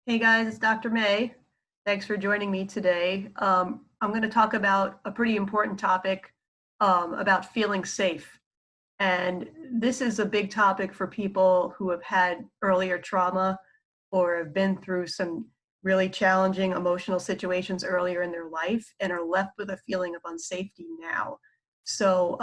Hey guys, it's Dr. May. Thanks for joining me today. I'm going to talk about a pretty important topic about feeling safe. And this is a big topic for people who have had earlier trauma or have been through some really challenging emotional situations earlier in their life and are left with a feeling of unsafety now. So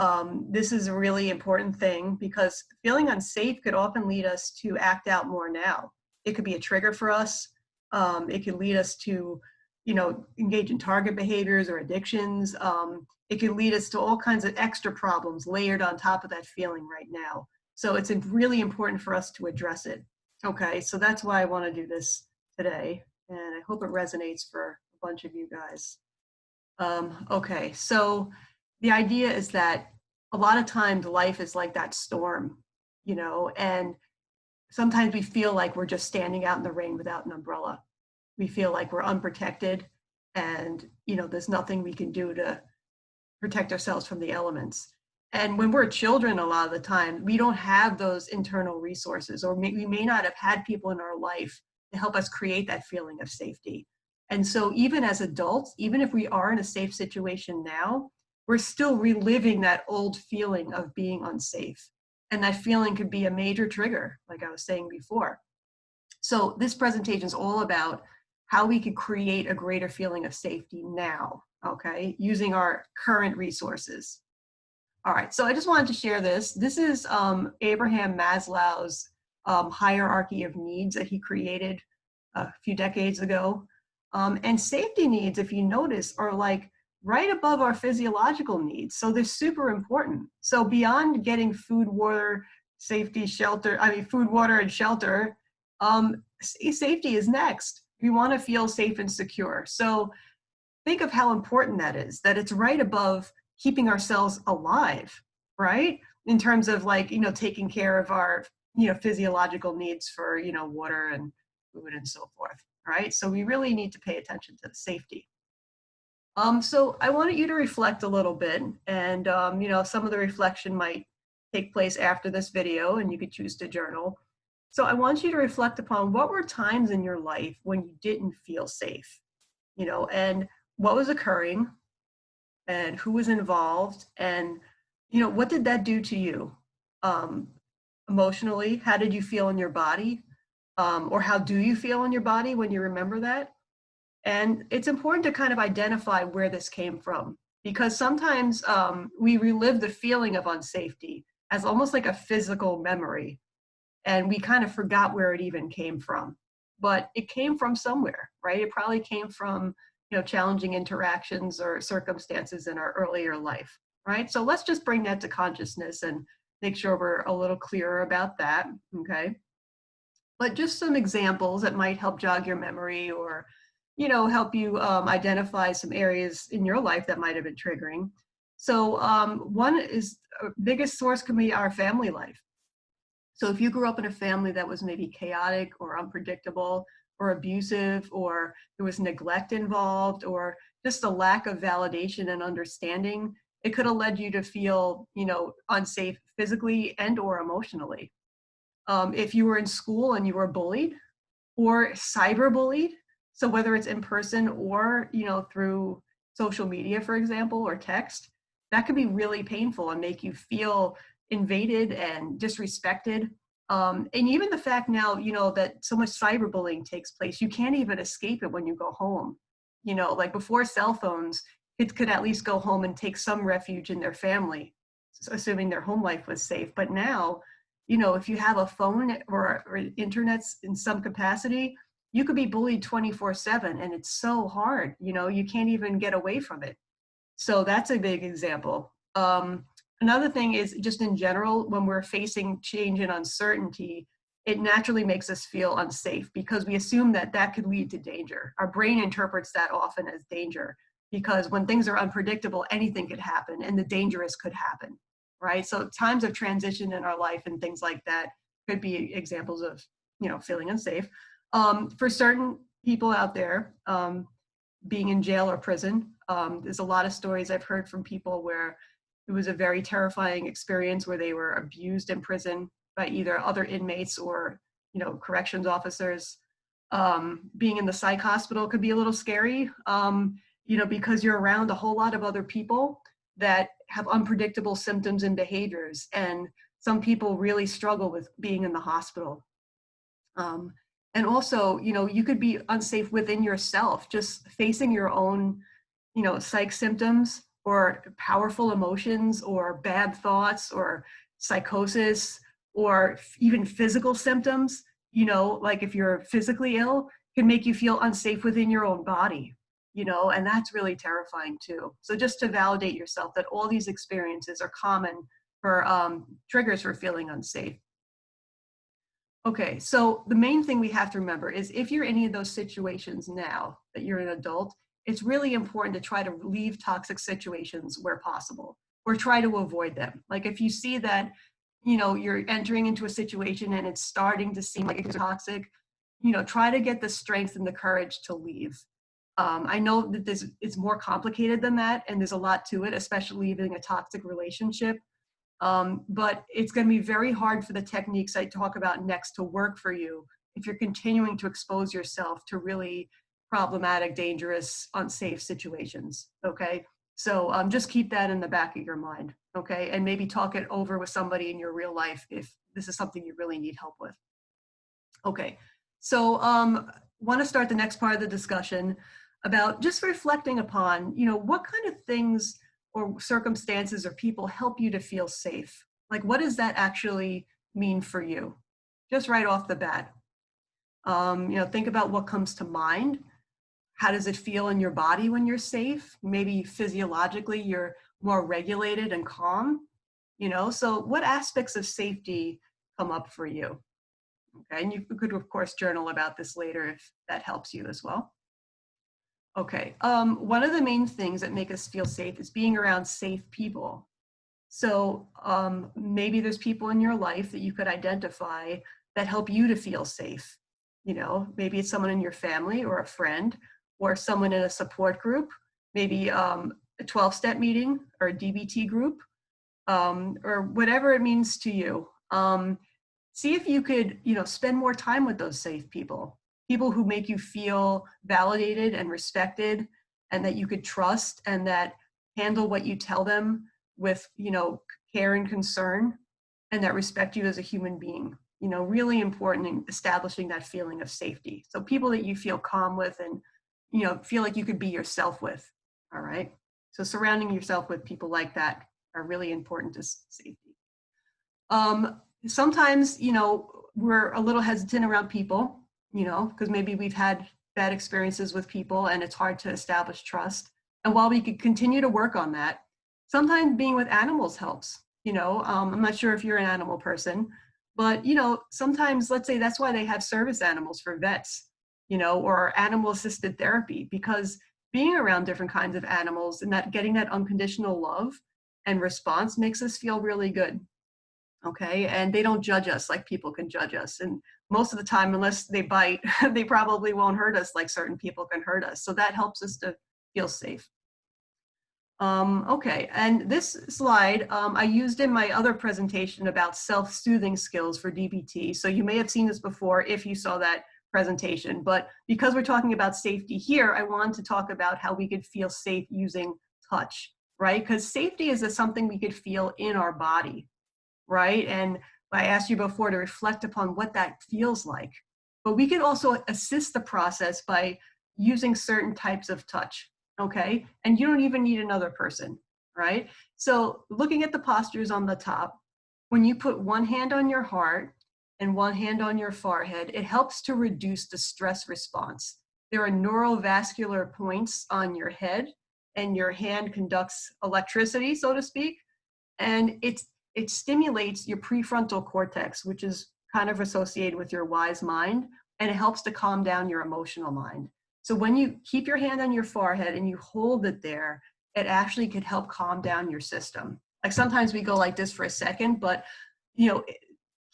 this is a really important thing because feeling unsafe could often lead us to act out more now. It could be a trigger for us. It could lead us to, engage in target behaviors or addictions. It could lead us to all kinds of extra problems layered on top of that feeling right now. So it's really important for us to address it. Okay, so that's why I want to do this today, and I hope it resonates for a bunch of you guys. Okay, so the idea is that a lot of times life is like that storm, and sometimes we feel like we're just standing out in the rain without an umbrella. We feel like we're unprotected and, there's nothing we can do to protect ourselves from the elements. And when we're children, a lot of the time, we don't have those internal resources, or we may not have had people in our life to help us create that feeling of safety. And so even as adults, even if we are in a safe situation now, we're still reliving that old feeling of being unsafe. And that feeling could be a major trigger, like I was saying before. So this presentation is all about how we could create a greater feeling of safety now, okay, using our current resources. All right, so I just wanted to share this. This is Abraham Maslow's hierarchy of needs that he created a few decades ago. And safety needs, if you notice, are like right above our physiological needs. So they're super important. So beyond getting food, water, safety, shelter, food, water, and shelter, safety is next. We want to feel safe and secure. So think of how important that is, that it's right above keeping ourselves alive, right? In terms of taking care of our, physiological needs for, water and food and so forth, right? So we really need to pay attention to the safety. So I wanted you to reflect a little bit, and some of the reflection might take place after this video, and you could choose to journal. So I want you to reflect upon what were times in your life when you didn't feel safe, and what was occurring, and who was involved, and what did that do to you, um, emotionally? How did you feel in your body, or how do you feel in your body when you remember that? And it's important to kind of identify where this came from, because sometimes we relive the feeling of unsafety as almost like a physical memory, and we kind of forgot where it even came from. But it came from somewhere, right? It probably came from, challenging interactions or circumstances in our earlier life, right? So let's just bring that to consciousness and make sure we're a little clearer about that, okay? But just some examples that might help jog your memory, or help you identify some areas in your life that might have been triggering. So one is biggest source can be our family life. So if you grew up in a family that was maybe chaotic or unpredictable or abusive, or there was neglect involved, or just a lack of validation and understanding, it could have led you to feel, unsafe physically and or emotionally. If you were in school and you were bullied or cyberbullied, so whether it's in person or, through social media, for example, or text, that could be really painful and make you feel invaded and disrespected. And even the fact now, that so much cyberbullying takes place, you can't even escape it when you go home. Like before cell phones, kids could at least go home and take some refuge in their family, assuming their home life was safe. But now, if you have a phone or internet in some capacity, you could be bullied 24/7, and it's so hard, you can't even get away from it. So that's a big example. Another thing is just in general, when we're facing change and uncertainty, it naturally makes us feel unsafe because we assume that that could lead to danger. Our brain interprets that often as danger because when things are unpredictable, anything could happen and the dangerous could happen, right? So times of transition in our life and things like that could be examples of, feeling unsafe. For certain people out there, being in jail or prison, there's a lot of stories I've heard from people where it was a very terrifying experience where they were abused in prison by either other inmates or, corrections officers. Being in the psych hospital could be a little scary, because you're around a whole lot of other people that have unpredictable symptoms and behaviors. And some people really struggle with being in the hospital. Um, and also, you could be unsafe within yourself, just facing your own, psych symptoms or powerful emotions or bad thoughts or psychosis or even physical symptoms, like if you're physically ill, can make you feel unsafe within your own body, and that's really terrifying too. So just to validate yourself that all these experiences are common for triggers for feeling unsafe. Okay, so the main thing we have to remember is if you're in any of those situations now that you're an adult, it's really important to try to leave toxic situations where possible or try to avoid them. Like if you see that, you're entering into a situation and it's starting to seem like it's toxic, try to get the strength and the courage to leave. I know that it's more complicated than that, and there's a lot to it, especially leaving a toxic relationship. But it's going to be very hard for the techniques I talk about next to work for you if you're continuing to expose yourself to really problematic, dangerous, unsafe situations. Okay. So just keep that in the back of your mind. Okay. And maybe talk it over with somebody in your real life if this is something you really need help with. Okay. So want to start the next part of the discussion about just reflecting upon, what kind of things or circumstances or people help you to feel safe? Like, what does that actually mean for you? Just right off the bat. Think about what comes to mind. How does it feel in your body when you're safe? Maybe physiologically, you're more regulated and calm. So what aspects of safety come up for you? Okay, and you could, of course, journal about this later if that helps you as well. Okay, one of the main things that make us feel safe is being around safe people. So maybe there's people in your life that you could identify that help you to feel safe. Maybe it's someone in your family or a friend or someone in a support group, maybe a 12-step meeting or a DBT group, or whatever it means to you. See if you could, spend more time with those safe people who make you feel validated and respected and that you could trust and that handle what you tell them with, care and concern and that respect you as a human being. Really important in establishing that feeling of safety. So people that you feel calm with and, feel like you could be yourself with. All right. So surrounding yourself with people like that are really important to safety. Sometimes, we're a little hesitant around people, because maybe we've had bad experiences with people and it's hard to establish trust. And while we could continue to work on that, sometimes being with animals helps. I'm not sure if you're an animal person, but, sometimes let's say that's why they have service animals for vets, or animal assisted therapy, because being around different kinds of animals and that getting that unconditional love and response makes us feel really good. Okay, and they don't judge us like people can judge us, and most of the time, unless they bite, they probably won't hurt us like certain people can hurt us, so that helps us to feel safe. Okay, and this slide I used in my other presentation about self-soothing skills for DBT, so you may have seen this before if you saw that presentation, but because we're talking about safety here, I wanted to talk about how we could feel safe using touch, right? Because safety is something we could feel in our body, right? And I asked you before to reflect upon what that feels like. But we can also assist the process by using certain types of touch, okay? And you don't even need another person, right? So looking at the postures on the top, when you put one hand on your heart and one hand on your forehead, it helps to reduce the stress response. There are neurovascular points on your head and your hand conducts electricity, so to speak, and it stimulates your prefrontal cortex, which is kind of associated with your wise mind, and it helps to calm down your emotional mind. So when you keep your hand on your forehead and you hold it there, it actually could help calm down your system. Like sometimes we go like this for a second, but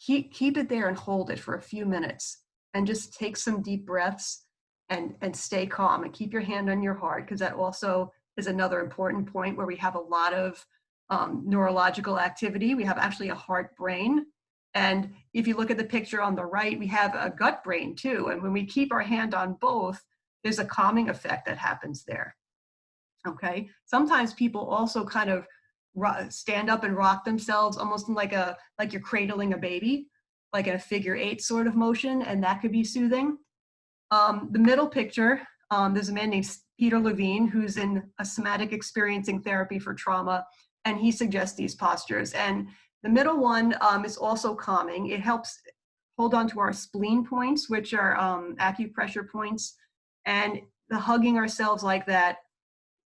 keep it there and hold it for a few minutes and just take some deep breaths and stay calm and keep your hand on your heart, because that also is another important point where we have a lot of neurological activity. We have actually a heart brain, And if you look at the picture on the right, we have a gut brain too. And when we keep our hand on both, there's a calming effect that happens there. Okay. Sometimes people also kind of stand up and rock themselves almost in like you're cradling a baby, like in a figure eight sort of motion, and that could be soothing. The middle picture, there's a man named Peter Levine who's in a somatic experiencing therapy for trauma, and he suggests these postures. And the middle one is also calming. It helps hold on to our spleen points, which are acupressure points, and the hugging ourselves like that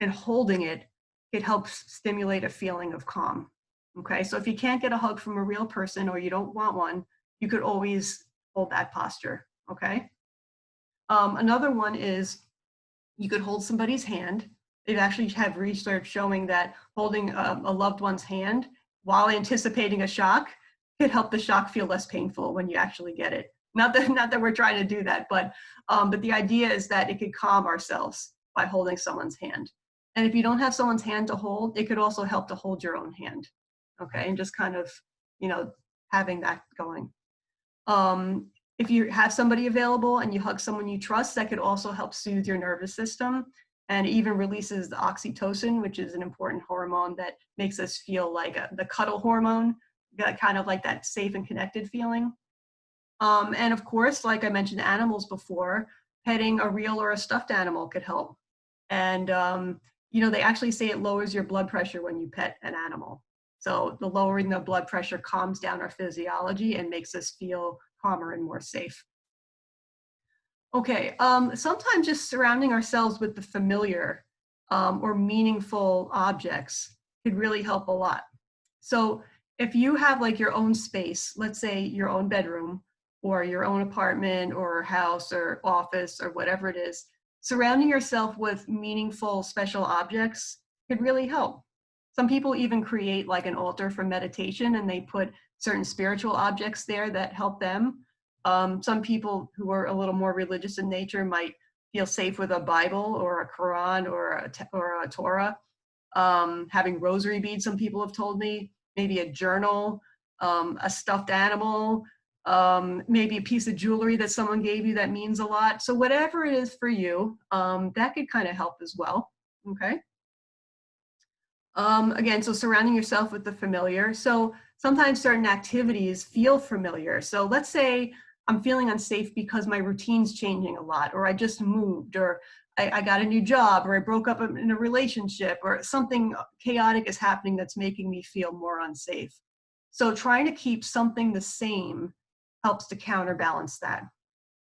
and holding it, it helps stimulate a feeling of calm. Okay, so if you can't get a hug from a real person or you don't want one, you could always hold that posture. Okay. Another one is you could hold somebody's hand. They've actually have research showing that holding a loved one's hand while anticipating a shock could help the shock feel less painful when you actually get it. Not that we're trying to do that, but the idea is that it could calm ourselves by holding someone's hand. And if you don't have someone's hand to hold, it could also help to hold your own hand. Okay, and just kind of, you know, having that going. Um, if you have somebody available and you hug someone you trust, that could also help soothe your nervous system, and even releases the oxytocin, which is an important hormone that makes us feel like the cuddle hormone, kind of like that safe and connected feeling. And of course, like I mentioned animals before, petting a real or a stuffed animal could help. And, they actually say it lowers your blood pressure when you pet an animal. So the lowering the blood pressure calms down our physiology and makes us feel calmer and more safe. Okay, sometimes just surrounding ourselves with the familiar or meaningful objects could really help a lot. So if you have like your own space, let's say your own bedroom or your own apartment or house or office or whatever it is, surrounding yourself with meaningful special objects could really help. Some people even create like an altar for meditation and they put certain spiritual objects there that help them. Some people who are a little more religious in nature might feel safe with a Bible or a Quran or a Torah. Having rosary beads, some people have told me, maybe a journal, a stuffed animal, maybe a piece of jewelry that someone gave you that means a lot. So whatever it is for you, that could kind of help as well. Okay. Again, so surrounding yourself with the familiar. So sometimes certain activities feel familiar. So let's say I'm feeling unsafe because my routine's changing a lot, or I just moved, or I got a new job, or I broke up in a relationship, or something chaotic is happening that's making me feel more unsafe. So trying to keep something the same helps to counterbalance that.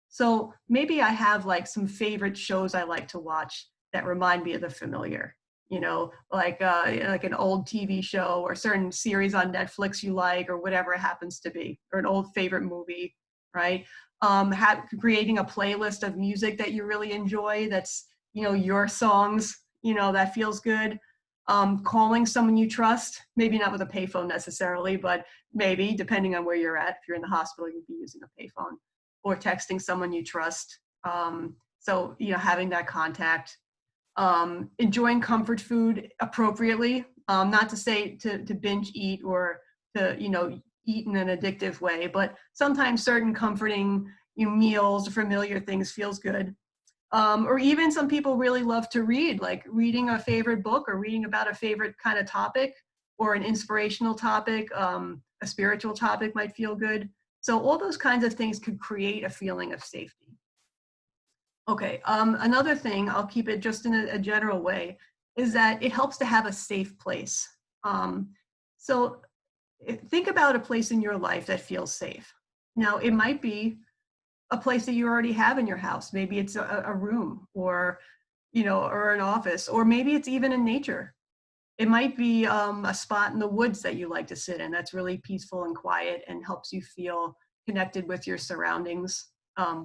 So maybe I have like some favorite shows I like to watch that remind me of the familiar, like an old TV show or certain series on Netflix you like, or whatever it happens to be, or an old favorite movie, right? Creating a playlist of music that you really enjoy, that's, your songs, that feels good. Calling someone you trust, maybe not with a payphone necessarily, but maybe depending on where you're at. If you're in the hospital, you'd be using a payphone, or texting someone you trust. So, having that contact, enjoying comfort food appropriately, not to say to binge eat or to, eat in an addictive way, but sometimes certain comforting, meals or familiar things feels good. Or even some people really love to read, like reading a favorite book or reading about a favorite kind of topic or an inspirational topic, a spiritual topic might feel good. So all those kinds of things could create a feeling of safety. Okay, another thing, I'll keep it just in a general way, is that it helps to have a safe place. So think about a place in your life that feels safe. Now, it might be a place that you already have in your house. Maybe it's a room, or an office, or maybe it's even in nature. It might be a spot in the woods that you like to sit in that's really peaceful and quiet and helps you feel connected with your surroundings,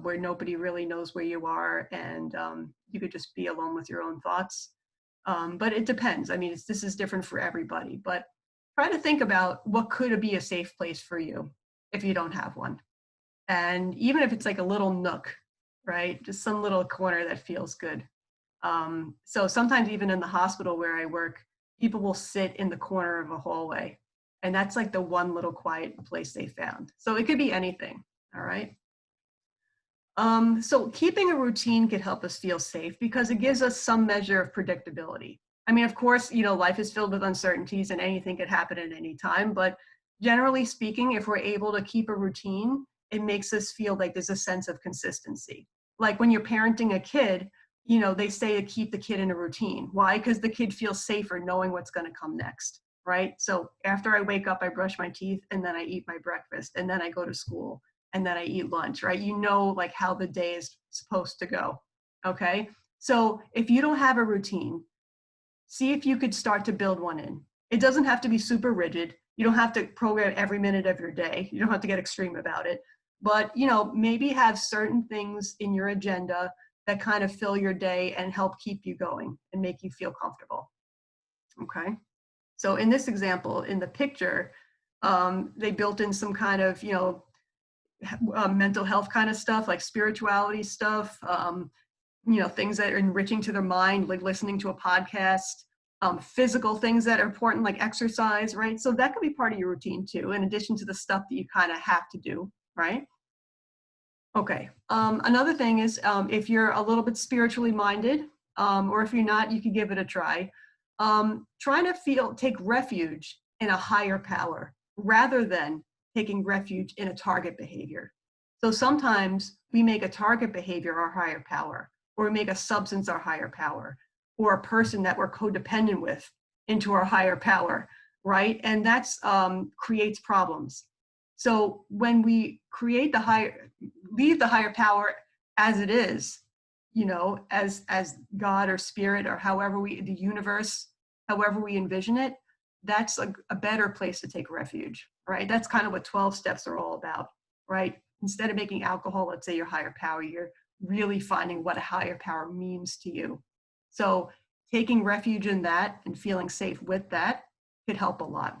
where nobody really knows where you are, and you could just be alone with your own thoughts. But it depends. I mean, this is different for everybody, but try to think about what could be a safe place for you if you don't have one. And even if it's like a little nook, right? Just some little corner that feels good. So sometimes even in the hospital where I work, people will sit in the corner of a hallway And that's like the one little quiet place they found. So it could be anything, all right? So keeping a routine could help us feel safe because it gives us some measure of predictability. I mean, of course, life is filled with uncertainties and anything could happen at any time, but generally speaking, if we're able to keep a routine, it makes us feel like there's a sense of consistency. Like when you're parenting a kid, they say to keep the kid in a routine. Why? Because the kid feels safer knowing what's going to come next, right? So after I wake up, I brush my teeth and then I eat my breakfast and then I go to school and then I eat lunch, right? Like how the day is supposed to go, okay? So if you don't have a routine, see if you could start to build one in. It doesn't have to be super rigid. You don't have to program every minute of your day. You don't have to get extreme about it. But, maybe have certain things in your agenda that kind of fill your day and help keep you going and make you feel comfortable, okay? So in this example, in the picture, they built in some kind of, mental health kind of stuff, like spirituality stuff, things that are enriching to their mind, like listening to a podcast, physical things that are important, like exercise, right? So that could be part of your routine too, in addition to the stuff that you kind of have to do, right? Okay. Another thing is if you're a little bit spiritually minded, or if you're not, you could give it a try. Trying to take refuge in a higher power rather than taking refuge in a target behavior. So sometimes we make a target behavior our higher power, or we make a substance our higher power, or a person that we're codependent with into our higher power, right? And that's creates problems. So when we leave the higher power as it is, as God or spirit or the universe, however we envision it, that's a better place to take refuge, right? That's kind of what 12 steps are all about, right? Instead of making alcohol, let's say your higher power, you're really finding what a higher power means to you. So taking refuge in that and feeling safe with that could help a lot.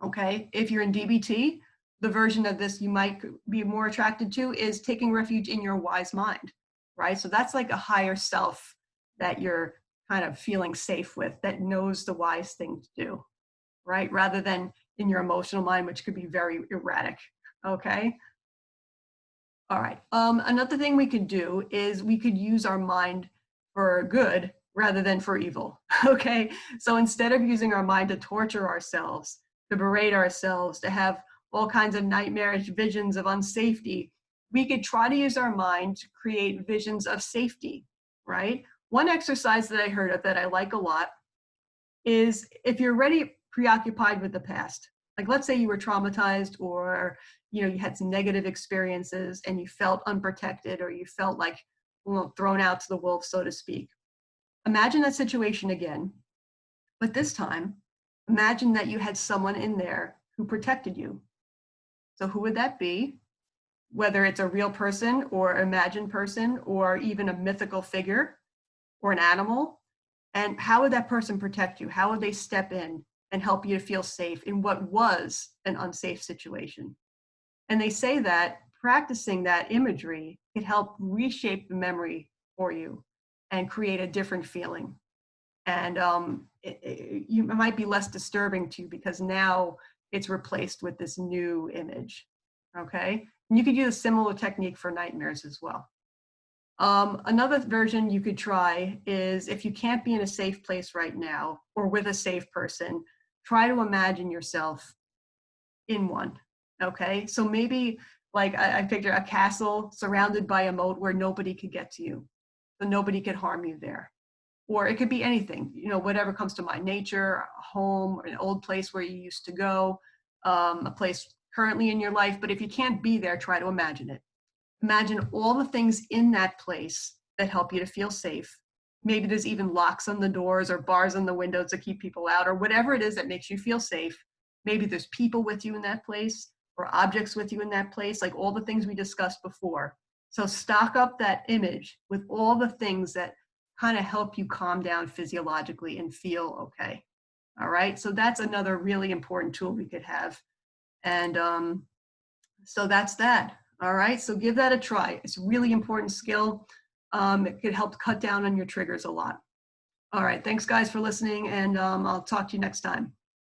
Okay, if you're in DBT, the version of this you might be more attracted to is taking refuge in your wise mind, right? So that's like a higher self that you're kind of feeling safe with, that knows the wise thing to do, right? Rather than in your emotional mind, which could be very erratic, okay? All right, another thing we could do is we could use our mind for good rather than for evil, okay? So instead of using our mind to torture ourselves, to berate ourselves, to have all kinds of nightmarish visions of unsafety, we could try to use our mind to create visions of safety, right? One exercise that I heard of that I like a lot is if you're already preoccupied with the past, like let's say you were traumatized or you had some negative experiences and you felt unprotected or you felt like thrown out to the wolves, so to speak. Imagine that situation again, but this time, imagine that you had someone in there who protected you. So who would that be? Whether it's a real person or imagined person or even a mythical figure or an animal. And how would that person protect you? How would they step in and help you to feel safe in what was an unsafe situation? And they say that practicing that imagery could help reshape the memory for you and create a different feeling. And it might be less disturbing to you because now it's replaced with this new image, okay? And you could use a similar technique for nightmares as well. Another version you could try is if you can't be in a safe place right now or with a safe person, try to imagine yourself in one, okay? So maybe like I picture a castle surrounded by a moat where nobody could get to you, so nobody could harm you there. Or it could be anything, whatever comes to mind, nature, a home, or an old place where you used to go, a place currently in your life. But if you can't be there, try to imagine it. Imagine all the things in that place that help you to feel safe. Maybe there's even locks on the doors or bars on the windows to keep people out or whatever it is that makes you feel safe. Maybe there's people with you in that place or objects with you in that place, like all the things we discussed before. So stock up that image with all the things that kind of help you calm down physiologically and feel okay. All right, so that's another really important tool we could have. And so that's that. All right, so give that a try. It's a really important skill. It could help cut down on your triggers a lot. All right, thanks guys for listening, and I'll talk to you next time.